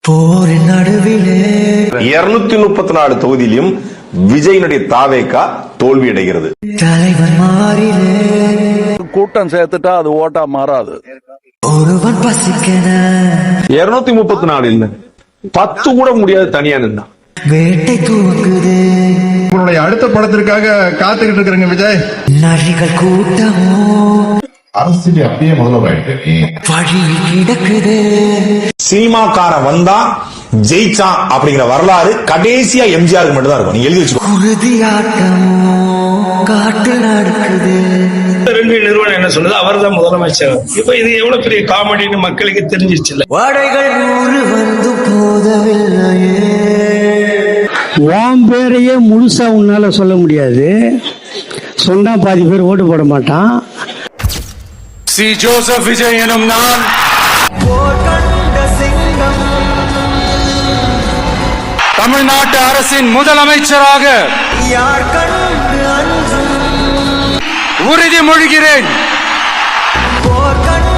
போரின் நடுவிலே 234 தொகுதியிலும் விஜயினுடைய தாவேகா தோல்வி அடைகிறது. தலைவன் மாறிலே கூட்டம் சேர்த்துட்டா அது ஓட்டா மாறாது. ஒருவன் பசிக்கன 234 இல்ல 10 கூட முடியாது தனியா நின்னா. வேட்டை தூக்குது உங்களுடைய அடுத்த படத்திற்காக காத்துக்கிட்டு இருக்கிறேங்க விஜய். நரிகள் கூட்டமோ அரசியல் அப்படியே முதல்வராயிட்டு வழியில் கிடக்குது. சினிமாக்கார வந்தா ஜெயிச்சான் அப்படிங்கிற வரலாறு கடைசியா எம்ஜிஆருக்கு மட்டும் தான் இருக்கும். நீங்க எழுதி வச்சுக்கோ. குருதியாட்டமோ காட்டு நடக்குது. நிறுவனம் என்ன சொல்லுது, அவர் தான் முதலமைச்சர். இப்ப இது எவ்வளவு பெரிய காமெடின்னு மக்களுக்கு தெரிஞ்சிருச்சு. வாடைகள் 100 வந்து போதவில்லையே. உன் பேரையே முழுசா உன்னால சொல்ல முடியாது. சொன்னா பாதி பேர் ஓட்டு போட மாட்டான். சி ஜோசப் விஜய் எனும் நான் போர் கண்ட சிங்கம் தமிழ்நாட்டு அரசின் முதலமைச்சராக யார் கண்டு அஞ்சும் உறுதிமொழிகிறேன். போர் கண்ட